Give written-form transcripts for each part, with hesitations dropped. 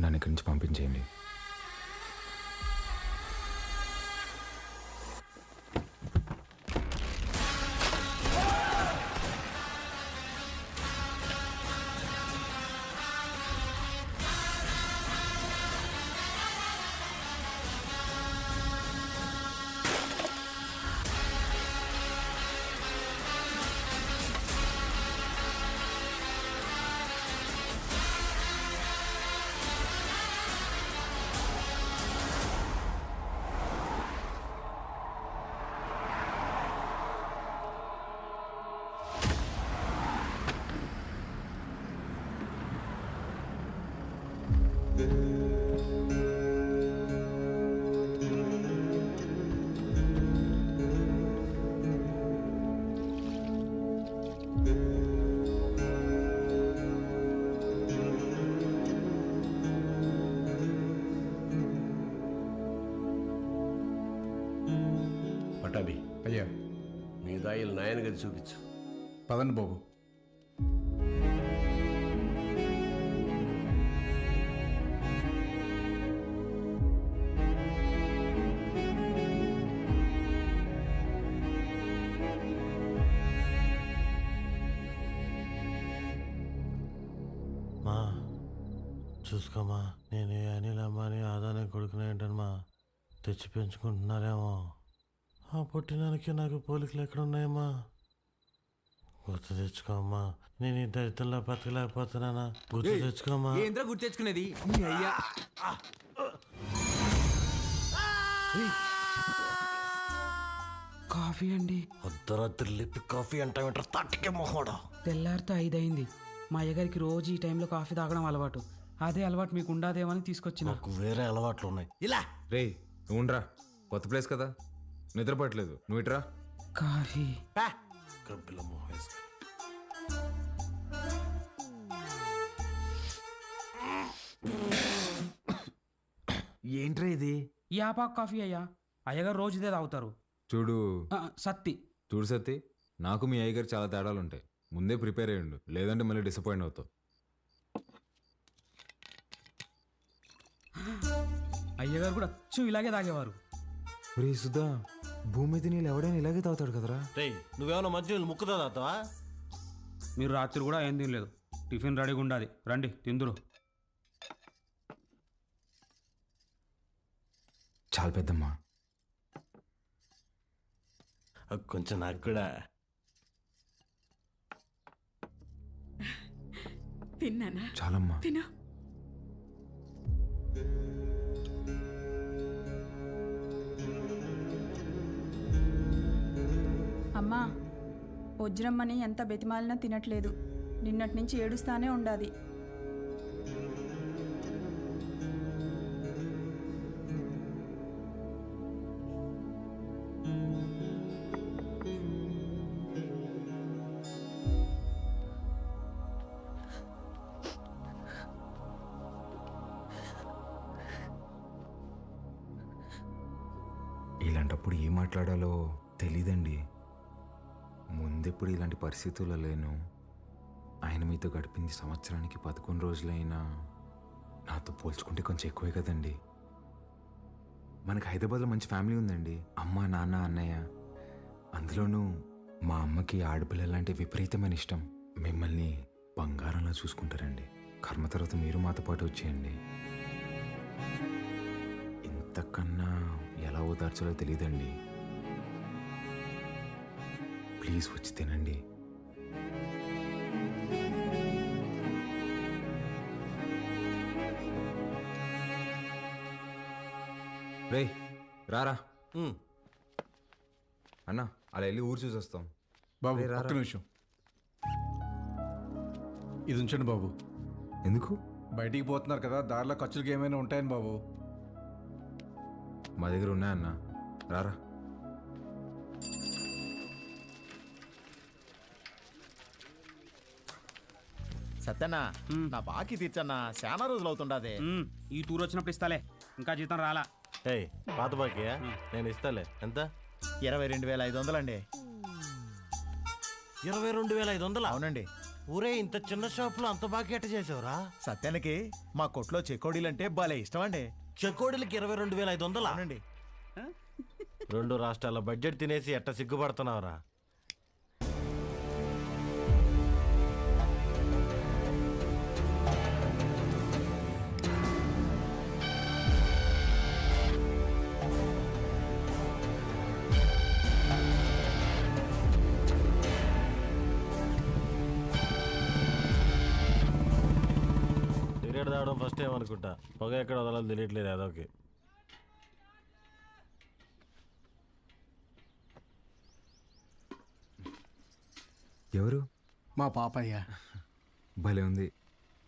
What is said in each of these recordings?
నన్ను ఇక్కడి నుంచి పంపించేయండి. పటాబి అయ్యా మీ దాయిలు నాయన గది చూపించు. పదండి బాబు. మా చూసుకోమా, నేను అనిల్ అమ్మాని ఆదానే కొడుకునే ఏంటమ్మా తెచ్చి పెంచుకుంటున్నారేమో. ఆ పుట్టినానికి నాకు పోలికలు ఎక్కడున్నాయమ్మా? గుర్తు తెచ్చుకోమ్మా. నేను ఈ దరిద్రంలో బతకలేకపోతున్నానా? గుర్తు తెచ్చుకోమ్మా. ఏంద్రా గుర్తు తెచ్చుకునేది? అయ్యా కాఫీ అండి. అర్ధరాత్రి లేపి కాఫీ అంటావేంటారు? తట్టికే మొహోడా. తెల్లారితో 5 అయింది. మా అయ్యగారికి రోజు ఈ టైంలో కాఫీ తాగడం అలవాటు. అదే అలవాటు మీకు ఉండాదేమని తీసుకొచ్చిన. నాకు వేరే అలవాట్లు ఉన్నాయి. ఇలా రే నువ్వుండ్రా, కొత్త ప్లేస్ కదా, నిద్రపట్టలేదు. నువ్వు ఇట్రా. కాఫీ గబ్బిల మొహం వేసుకొని. ఏంట్రా ఇది? ఈ ఆపాకు కాఫీ అయ్యా. అయ్యగారు రోజు ఇదే తాగుతారు. చూడు సత్తి. చూడు సత్తి, నాకు మీ అయ్యగారు చాలా తేడాలు ఉంటాయి. ముందే ప్రిపేర్ అయ్యండు, లేదంటే మళ్ళీ డిసప్పాయింట్ అవుతావు. అయ్యగారు కూడా అచ్చు ఇలాగే తాగేవారు. రే సుధా, భూమి మీద నీళ్ళు ఎవడైనా ఇలాగే తాగుతాడు కదరా. రే నువ్వేమన్నా మధ్య ముక్కుదా తాతావా? మీరు రాత్రి కూడా ఏం తినలేదు. టిఫిన్ రెడీగా ఉండాలి, రండి తిందురు. చాలా పెద్దమ్మా. కొంచెం నాకు కూడా. తిన్నానా? చాలమ్మా. తిను. అమ్మా, వజ్రమ్మని ఎంత బెతిమాలినా తినట్లేదు. నిన్నటి నుంచి ఏడుస్తానే ఉండాది. ఇలాంటప్పుడు ఏం మాట్లాడాలో తెలీదండి. ముందెప్పుడు ఇలాంటి పరిస్థితుల్లో లేను. ఆయన మీతో గడిపింది సంవత్సరానికి 11 రోజులైనా నాతో పోల్చుకుంటే కొంచెం ఎక్కువే కదండి. మనకు హైదరాబాద్లో మంచి ఫ్యామిలీ ఉందండి. అమ్మ, నాన్న, అన్నయ్య. అందులోనూ మా అమ్మకి ఆడపిల్లలంటే విపరీతమైన ఇష్టం. మిమ్మల్ని బంగారంలా చూసుకుంటారండి. కర్మ తర్వాత మీరు మాతో పాటు వచ్చేయండి. ఇంతకన్నా ఎలా ఓదార్చాలో తెలియదండి. ప్లీజ్ వచ్చి తినండి. రే రారా అన్న, అలా వెళ్ళి ఊరు చూసి వస్తాం. బాబు రే, రారా. ఒక్క నిమిషం ఇది ఉంచండి బాబు. ఎందుకు? బయటికి పోతున్నారు కదా, దారిలో ఖర్చులకి ఏమైనా ఉంటాయని బాబు. మా దగ్గర ఉన్నాయన్న, రారా. సత్యన్నా, నా బాకీ తీర్చన్నా, చాలా రోజులు అవుతుండదే. ఈ టూర్ వచ్చినప్పుడు ఇస్తాలే, ఇంకా జీతం రాలా. హే పాత బాకీ నేను ఇస్తాలే. ఎంత? 22,500 అండి. 22,500? అవునండి. ఊరే ఇంత చిన్న షాపులో అంత బాగా ఎట్ట చేసావురా? సత్యానికి మా కొట్లో చెకోడీలంటే భలే ఇష్టం అండి. చెకోడీలకి 22,500 అవునండి. 2 రాష్ట్రాల బడ్జెట్ తినేసి ఎట్ట సిగ్గుపడుతున్నావురా? సిగరెట్ తాగడం ఫస్ట్ టైం అనుకుంటా. పొగ ఎక్కడ వదలాలో తెలియట్లేదు అదొకే. ఎవరు? మా పాపయ్య. భలే ఉంది.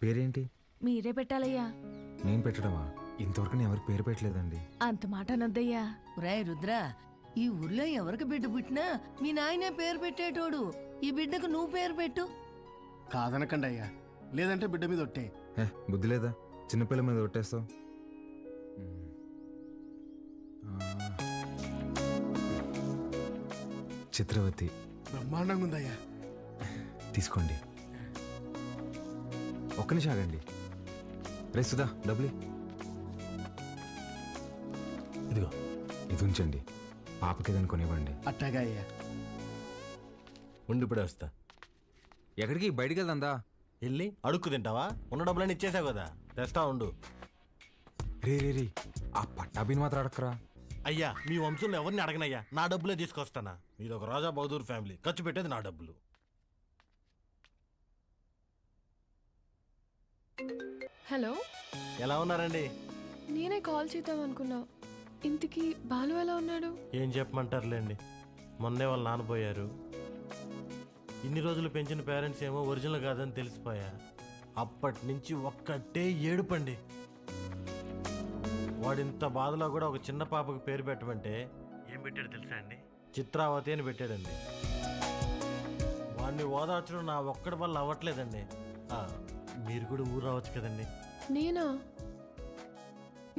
పేరేంటి? మీరే పెట్టాలయ్యా. నేను పెట్టడమా? ఇంతవరకు నేను ఎవరికి పేరు పెట్టలేదండి. అంత మాట అనొద్దయ్యా. రాయ్ రుద్రా, ఈ ఊర్లో ఎవరికి బిడ్డ పుట్టినా మీ నాయనే పేరు పెట్టేటోడు. ఈ బిడ్డకు నువ్వు పేరు పెట్టు. కాదనకండి అయ్యా, లేదంటే బిడ్డ మీద ఒట్టే. బుద్ధి లేదా? చిన్నపిల్ల మీద కొట్టేస్తావు. చిత్రవతి. బ్రహ్మాండంగా ఉందయ్యా. తీసుకోండి. ఒక్క నిమిషం ఆగండి. రే సుధా, డబ్బులు ఇదిగో. ఇది ఉంచండి. పాపకి ఏదైనా కొనివ్వండి. అట్టాగా అయ్యా. ఉండి ఇప్పుడే వస్తా. ఎక్కడికి? బయటికి వెళ్దా? వెళ్ళి అడుక్కు తింటావా? ఉన్న డబ్బులన్నీ ఇచ్చేసావు కదా, తెస్తా ఉండు. రే ఆ పట్టాభిని మాత్రం అడక్కరా. అయ్యా, మీ వంశంలో ఎవరిని అడగనయ్యా, నా డబ్బులే తీసుకొస్తానా. మీది ఒక రాజా బహదూర్ ఫ్యామిలీ, ఖర్చు పెట్టేది నా డబ్బులు. హలో, ఎలా ఉన్నారండి? నేనే కాల్ చేద్దాం అనుకున్నా. ఇంతకీ బాలు ఎలా ఉన్నాడు? ఏం చెప్పమంటారులేండి, మొన్నే వాళ్ళు నాన్నపోయారు. ఇన్ని రోజులు పెంచిన పేరెంట్స్ ఏమో ఒరిజినల్ కాదని తెలిసిపోయా. అప్పటి నుంచి ఒక్కటే ఏడుపండి. వాడింత బాధలో కూడా ఒక చిన్న పాపకు పేరు పెట్టమంటే ఏం పెట్టాడు తెలుసా అండి? చిత్రావతి అని పెట్టాడండి. వాడిని ఓదార్చడం నా ఒక్కడి వల్ల అవ్వట్లేదండి. మీరు కూడా ఊరు రావచ్చు కదండి. నేనా?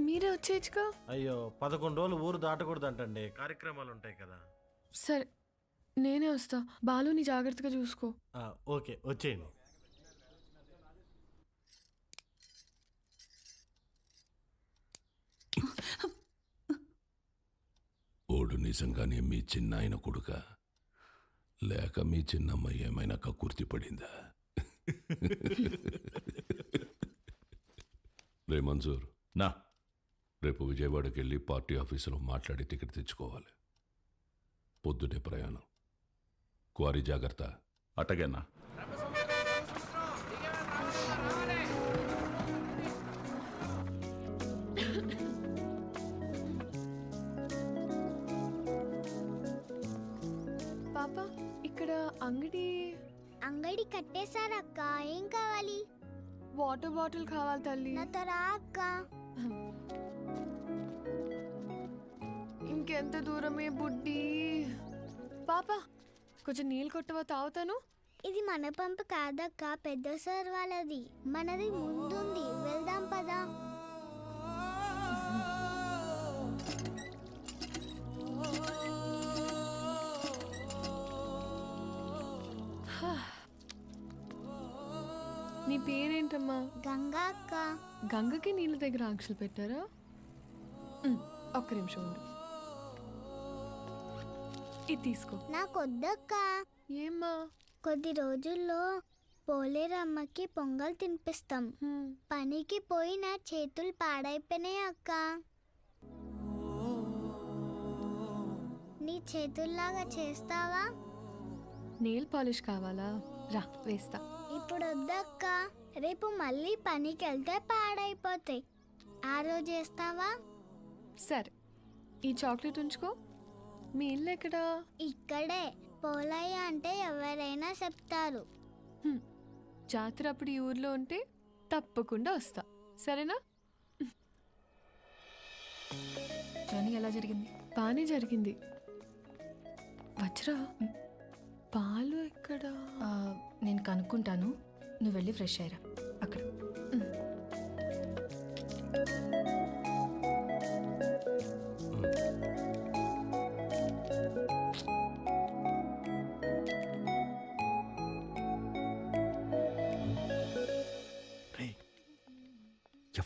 మీరే వచ్చేయచ్చుగా. అయ్యో, 11 రోజులు ఊరు దాటకూడదంటండి, కార్యక్రమాలు ఉంటాయి కదా. సరే, నేనే వస్తా. బాలుని జాగ్రత్తగా చూసుకో. ఓకే, వచ్చేయండి. ఓడు నిజంగానే మీ చిన్నాయన కొడుక, లేక మీ చిన్నమ్మ ఏమైనా కక్కుర్తి పడిందా? రే మంజూర్, నా రేపు విజయవాడకి వెళ్ళి పార్టీ ఆఫీసులో మాట్లాడి టికెట్ తెచ్చుకోవాలి. పొద్దుటే ప్రయాణం. క్వారీ జాగ్రత్త. అటగేనా? పాప, ఇక్కడ అంగడి కట్టేశారక్క. ఏం కావాలి? వాటర్ బాటిల్ కావాలి తల్లి. నాతో రా అక్క. ఇంకెంత దూరమే బుడ్డి. పాప, కొంచెం నీళ్ళు కొట్టవా, తాగుతాను. ఇది మన పంపు కాదక్క, పెద్ద సార్ వాళ్ళది. మనది ముందుంది, వెళ్దాం పదా. నీ పేరేంటమ్మా? గంగా అక్క. గంగకి నీళ్ళ దగ్గర ఆంక్షలు పెట్టారా? ఒక్క నిమిషం ఉండు. ఇది తీసుకో. నాకొద్దక్క. ఏమ్మా? కొద్ది రోజుల్లో పోలేరమ్మకి పొంగల్ తినిపిస్తాం. పనికి పోయి నా చేతులు పాడైపోయినాయి అక్క. నీ చేతుల్లాగా చేస్తావా? నెయిల్ పాలిష్ కావాలా? రా, వేస్తా. ఇప్పుడు వద్దక్క, రేపు మళ్ళీ పనికి వెళ్తే పాడైపోతాయి. ఆ రోజు చేస్తావా? సరే, ఈ చాక్లెట్ ఉంచుకో. మీ ఇల్లు ఎక్కడా? ఇక్కడే. పోలయ్య అంటే ఎవరైనా చెప్తారు. జాతర అప్పుడు ఈ ఊర్లో ఉంటే తప్పకుండా వస్తా, సరేనా? జర్నీ ఎలా జరిగింది? బాగానే జరిగింది. వజ్రా, పాలు ఎక్కడా? నేను కనుక్కుంటాను. నువ్వు వెళ్ళి ఫ్రెష్ అయ్యరా అక్కడ.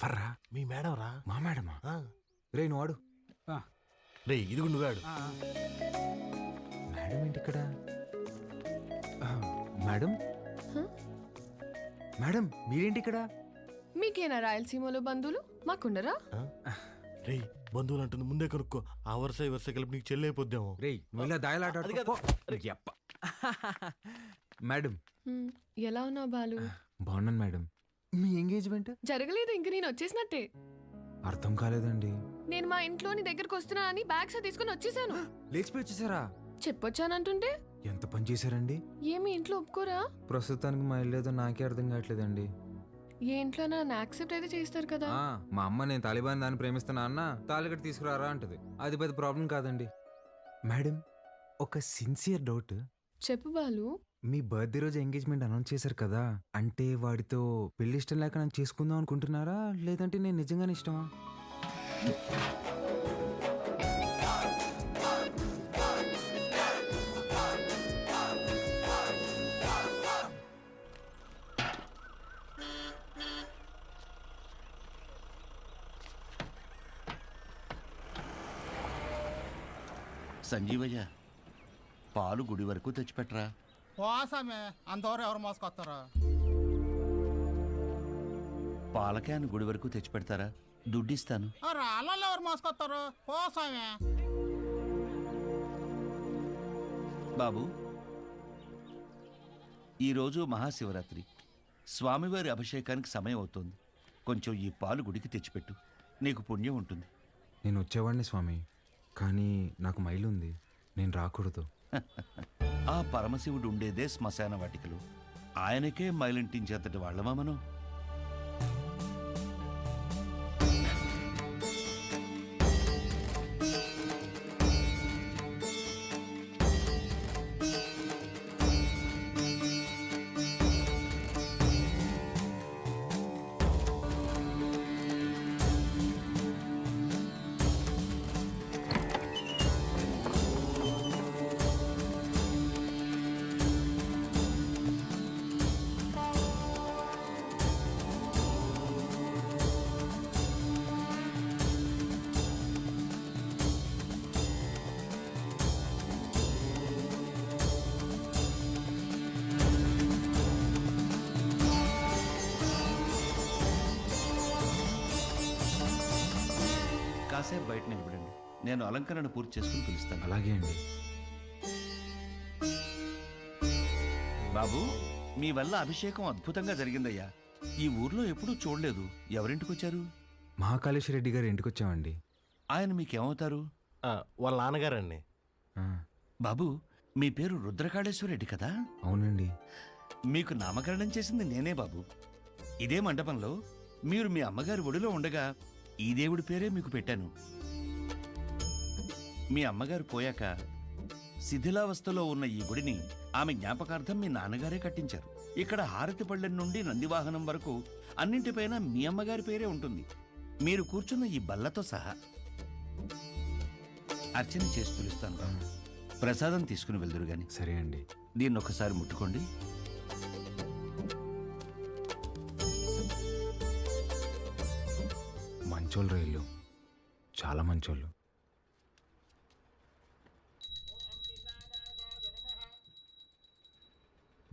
ఎవర్రా? మీ మేడం రా. మా మేడమా? ఆ. రే నువ్వు వాడు. రే ఇది నువ్వాడు. మేడం ఏంటి ఇక్కడ? మేడం హ? మేడం మీరేంటి ఇక్కడ? మీకేనా రాయలసీమలో బంధువులు మాకుండరా? రే బంధువులు అంటుంది ముందే కనుక్కో. ఆ వరుస ఈ వరుస కలిపి నీకు చెల్లైపోద్దాము. రే నువ్వు ఇలా దాయలాట అది కాదు. మేడం హ్మ్, ఎలా ఉన్నావు బాలు? బాగున్నాను మేడం. మీ ఎంగేజ్మెంట్ జరగలేదు, ఇంక నేను వచ్చేసినట్టే. అర్థం కాలేదండి. నేను మా ఇంట్లోని దగ్గరకు వస్తున్నానని బ్యాగ్స్ తీసుకుని వచ్చేసాను. లేచిపోయి వచ్చేసారా? చెప్పొచ్చానంటుంటే ఎంత పని చేశారండి? ఏమి ఇంట్లో ఒప్పుకోరా? ప్రస్తుతానికి మా ఇల్లు ఏదో నాకే అర్థం కావట్లేదండి. ఏ ఇంట్లో నన్ను యాక్సెప్ట్ అయితే చేస్తారు కదా. మా అమ్మ నేను తాలిబాన్ దాన్ని ప్రేమిస్తున్నా అన్న తాలిగట్టు తీసుకురారా అంటది. అది పెద్ద ప్రాబ్లం కాదండి. మేడం ఒక సిన్సియర్ డౌట్. చెప్పు బాలు. మీ బర్త్డే రోజు ఎంగేజ్మెంట్ అనౌన్స్ చేశారు కదా, అంటే వాడితో పెళ్లి ఇష్టం లేక నన్ను చేసుకుందాం అనుకుంటున్నారా, లేదంటే నేను నిజంగానే ఇష్టమా? సంజీవయ్య పాలు గుడి వరకు తెచ్చిపెట్టరా. పోసామే అంతవరకు ఎవరు మోసుకొస్తారో. పాల క్యాన్ గుడి వరకు తెచ్చిపెడతారా? దుడ్డిస్తాను. రాళ్ళలో ఎవరు మోసుకొస్తారు? పోసామే. బాబు ఈరోజు మహాశివరాత్రి, స్వామివారి అభిషేకానికి సమయం అవుతోంది. కొంచెం ఈ పాలు గుడికి తెచ్చిపెట్టు, నీకు పుణ్యం ఉంటుంది. నేను వచ్చేవాడిని స్వామి, కానీ నాకు మైలు ఉంది, నేను రాకూడదు. ఆ పరమశివుడు ఉండేదే శ్మశాన వాటికలు. ఆయనకే మైలింటించేంతటి వాళ్ళమా మనం? కాసేపు బయట నిలబడండి, నేను అలంకరణ పూర్తి చేసుకుని పిలుస్తాను. అలాగే అండి. బాబు మీ వల్ల అభిషేకం అద్భుతంగా జరిగిందయ్యా. ఈ ఊర్లో ఎప్పుడూ చూడలేదు. ఎవరింటికి వచ్చారు? మహాకాళేశ్వర రెడ్డి గారి ఇంటికి వచ్చామండి. ఆయన మీకేమవుతారు? వాళ్ళ నాన్నగారండి. ఆ, బాబు మీ పేరు రుద్రకాళేశ్వర రెడ్డి కదా? అవునండి. మీకు నామకరణం చేసింది నేనే బాబు. ఇదే మండపంలో మీరు మీ అమ్మగారి ఒడిలో ఉండగా ఈ దేవుడి పేరే మీకు పెట్టాను. మీ అమ్మగారు పోయాక శిథిలావస్థలో ఉన్న ఈ గుడిని ఆమె జ్ఞాపకార్థం మీ నాన్నగారే కట్టించారు. ఇక్కడ హారతి పళ్ళెం నుండి నందివాహనం వరకు అన్నింటిపైన మీ అమ్మగారి పేరే ఉంటుంది, మీరు కూర్చున్న ఈ బల్లతో సహా. అర్చన చేసి పిలుస్తాను బాబు. ప్రసాదం తీసుకుని వెళ్దురు గాని. సరే అండి. దీన్ని ఒకసారి ముట్టుకోండి. మంచోళ్ళు రైళ్ళు, చాలా మంచోళ్ళు.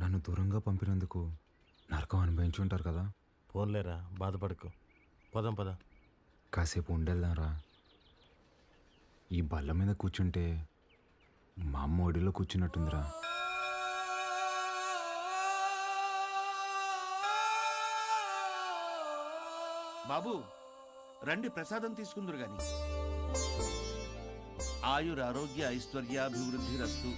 నన్ను దూరంగా పంపినందుకు నరకం అనుభవించి ఉంటారు కదా. ఫోన్లేరా, బాధపడకు. పదం పద. కాసేపు ఉండేద్దాంరా. ఈ బల్ల మీద కూర్చుంటే మా అమ్మ ఒడిలో కూర్చున్నట్టుందిరా. బాబు రండి, ప్రసాదం తీసుకుందరు గాని. ఆయురారోగ్య ఐశ్వర్యాభివృద్ధి రస్తు.